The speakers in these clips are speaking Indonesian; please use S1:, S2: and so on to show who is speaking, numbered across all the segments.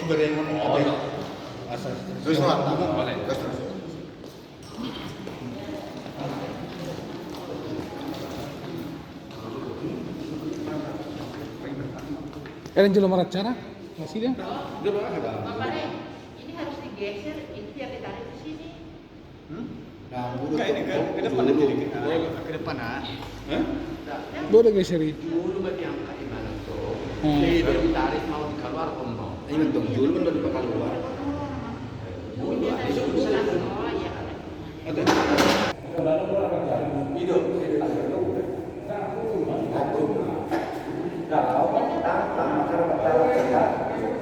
S1: sumber yang ada. Asal. Terus boleh. Terus.
S2: Kalian jual nomor acara? Masih dia?
S1: Dulu ada.
S3: Ini harus digeser, ini biar ditarik ke sini.
S1: Nah,
S4: Enggak, ini ke depan nanti dikit. Ke depan ah.
S2: Boleh geserin.
S5: Dulu bagi yang gimana tuh?
S2: Hmm.
S5: Baru ditarik mau keluar mau.
S1: Ingat dong, dulu kan udah bakal keluar.
S3: Dulu ada susah. Oh iya.
S1: Ada.
S5: Hidup. Kalau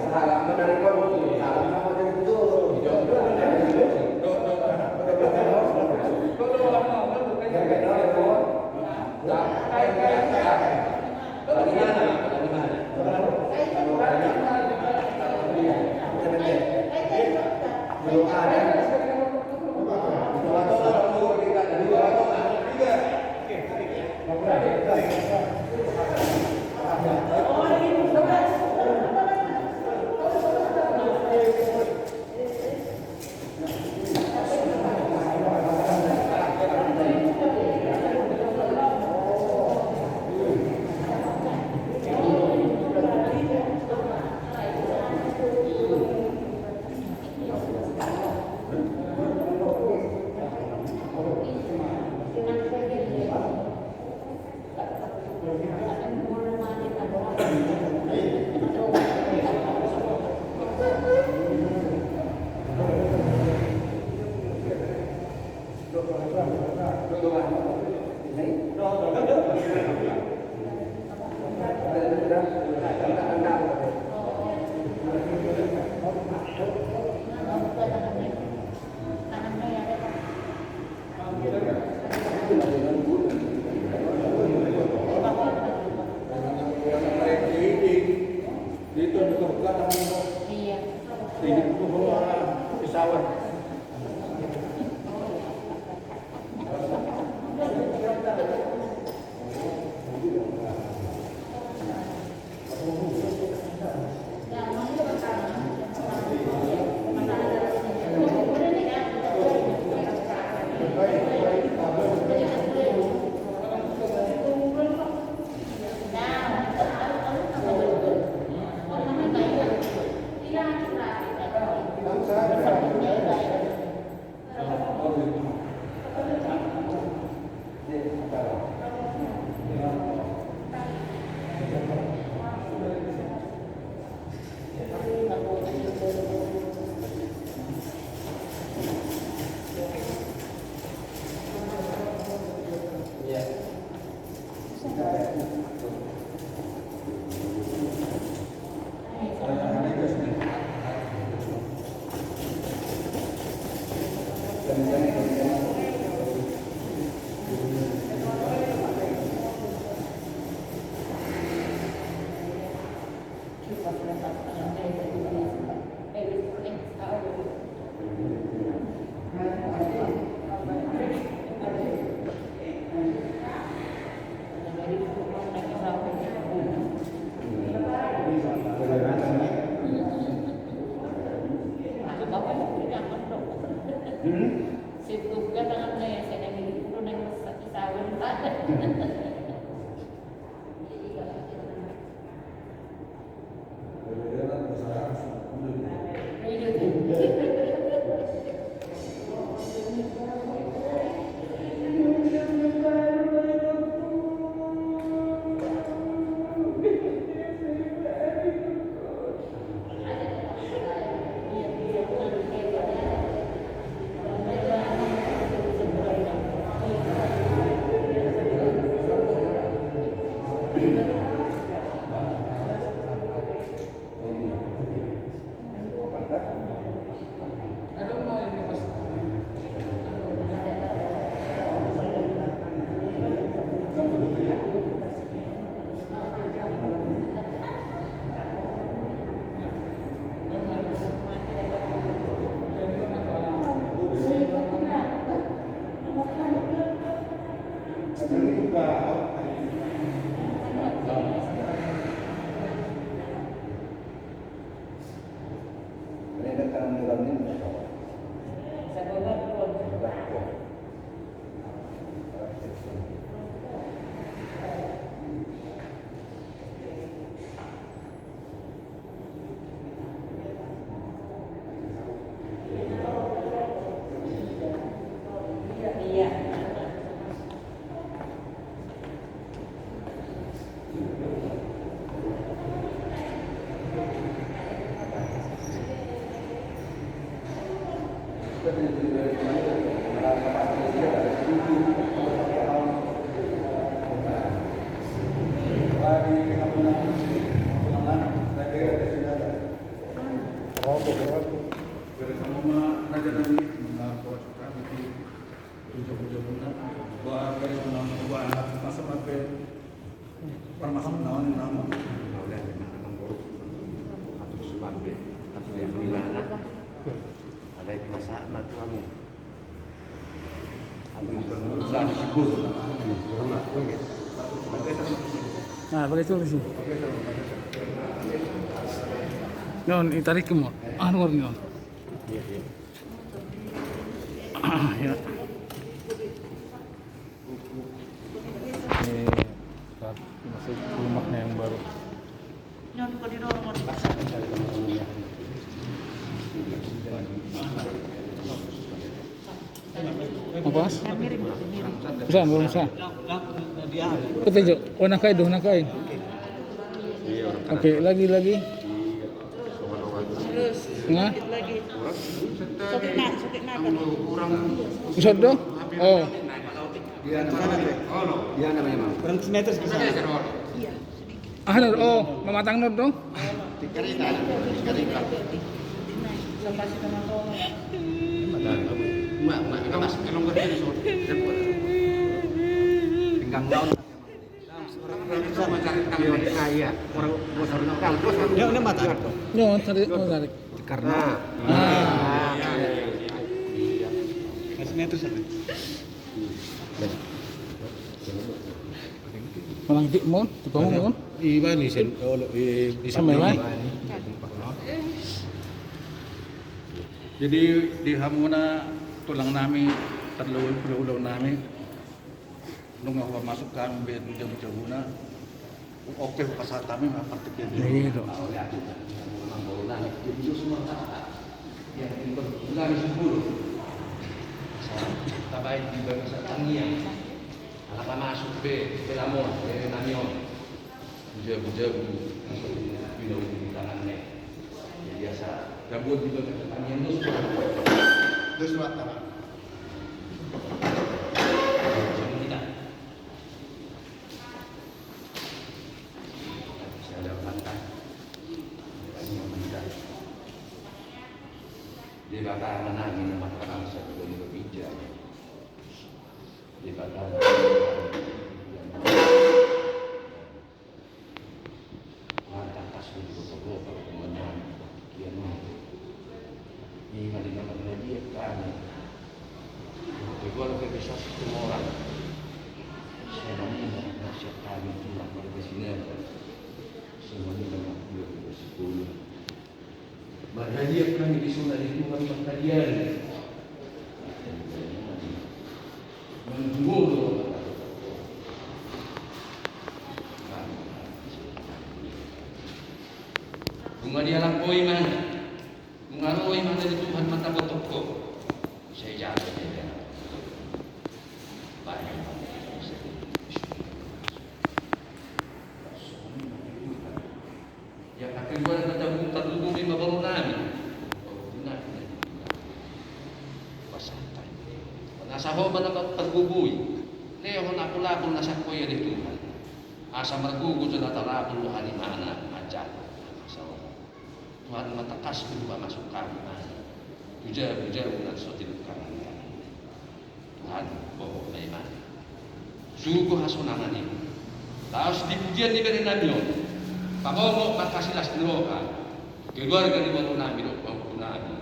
S5: salam dari korupsi, salam sama dari itu. ini
S2: Nah, pakai solusi. Non, itarik ke mo. Ano rin yun? Ya. Ini masuk rumahnya yang baru.
S3: Nyon ko di dorong mo.
S2: Apa?
S3: Miring.
S2: Bisa, belum bisa. Petunjuk. Oh, nakai doh, nakai. Oke, lagi.
S3: Terus
S2: Nah,
S3: lagi. Sakit na kan.
S2: bisa doh. Oh,
S5: dia namanya Mang.
S4: Kurang semeter di sana.
S3: Iya, sedikit.
S2: oh, mematang not dong.
S3: Sampai sih sama kau.
S5: Pinggang daun. Sama cari kaya. Orang bosar nakal.
S4: Ini mata.
S2: Nyon, tarik.
S5: Karena
S4: Semeter satu.
S2: Malang di mon, di mon.
S1: Iba ni sen
S2: Sama yang lain.
S1: Jadi di hamuna tulang nami terlalu nami nung ako masuk kami bed jauh na oke pasat kami ngapartik
S2: Iya, dong.
S5: Tabay di bangsa Tangian. Anak masuk Pelamon, Namion. Bujabu masuk di tangannya. Ya biasa. Gabut di bangsa Tangian itu surat tangan. Di bakal menangin nama orang saya juga bijak. Di bakal mantap pas di bawah kalau kemudian dia mau ini mari nama dia kan. Kedua lebih besar semua orang. Saya mau nasihat kami pulang ke sini. Semuanya dengan dia bersekutu. Bahagia kami disunat itu kami kalian menggulu bunga dia lampaui mana mengarui mana di Tuhan mata botokku saya jatuh dia banyak yang akan dua kata buka dulu lima baru nami. Benar. Pasatan. Nasaho man ang pagbubuy. Leho na pula kung nasa koy rin Tuhan. Asa margugo sa natarapon mo hanimana majan. Tuhan matakas kedua masuk kami. Puja ulang sotil kami. Tuhan bohong na iman. Sugo hasunangan ini. Taos dipujian diberi nabi. Pamomo makasilas droga, keluarga di bawah nabi waktu nabi,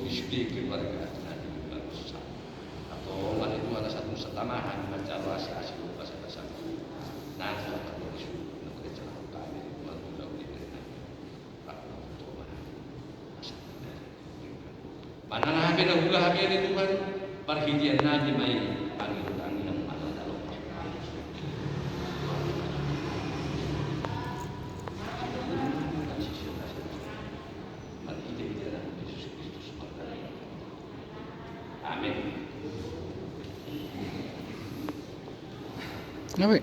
S5: istri keluarga nabi berusaha. Atau mana itu ada satu setamahan macam rasa asal bahasa satu. Nah, dapat berusaha untuk kerja kami waktu dahulu ini. Pak Toma, asal Manangahabi na hugahabi ni Tuhan, parhidian natin may Panginoon ang ilang mananalo. Parhidian natin Yesus Kristus magdalay. Amen.
S2: Ngawi.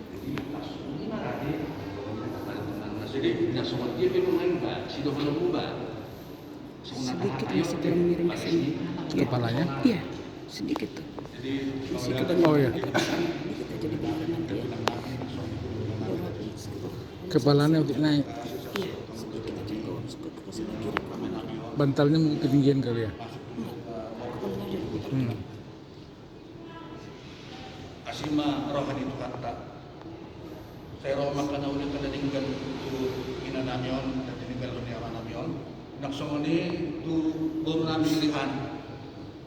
S5: Jadi, nasumat dia pinungan ba? Sino ba lang ba?
S6: Sedikit masih dalam miring ke sini.
S2: Kepalanya?
S6: Iya, sedikit tuh. Masih ke
S2: Oh iya.
S6: sedikit aja di bawah nanti ya.
S2: Kepalanya untuk naik.
S6: Iya, sedikit aja ke sebelah kiri kanan.
S2: Bantalnya mungkin ketinggian kali ya.
S6: Kepalanya ada di
S2: Hmm.
S1: Asima rohani Tuhan tak. Saya roh makan ulit kada tinggal tu ina namion dan tinggal dunia namion. Naksong ni tu bom nami lihan.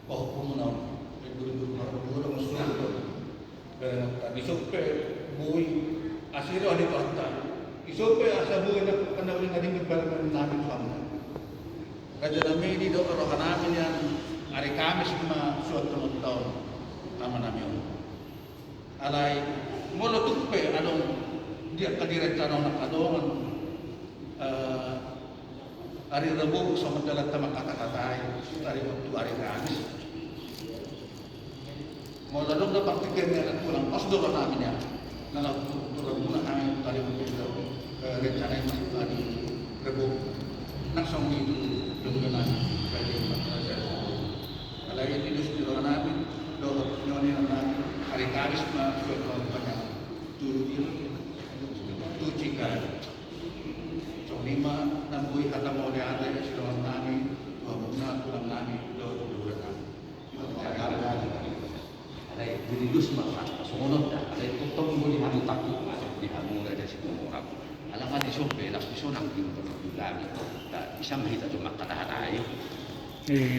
S1: Oh pumunau. Guru-guru orang musuh tu. Dan tadi sope bui asiro di kota. Isope asa bui nak kena ulit kading tinggal nami Tuhan. Raja nami di doa roh nami yang hari Kamis cuma suatu tahun tama namion. Alay molo tupe anong dia kadiretano na kadongan ari Rabu sa madalat na makatakatay ari waktu ari Kamis mo lalong na paktikin niya at walang pasdo namin niya na nagtutulog muna kami tali mo dito rencana yung masuk ari Rabu nagsang dito lugar namin kaya alay inus dito namin doon nyonin namin ari Kamis na suwag kanya tucikan. So 5, 6 buhay katamo ni ate silungan namin, 2 na tulang namin, 2 namin.
S5: Alay, dinilus maka sumunod na. Alay, tutong mo ni Hamu Tapu, di Hamu na si Kumurap. Alam ka ni Sobe, lakpiso ng pinto ng gamit. Isang mahita ito makatahan tayo.
S2: Eh,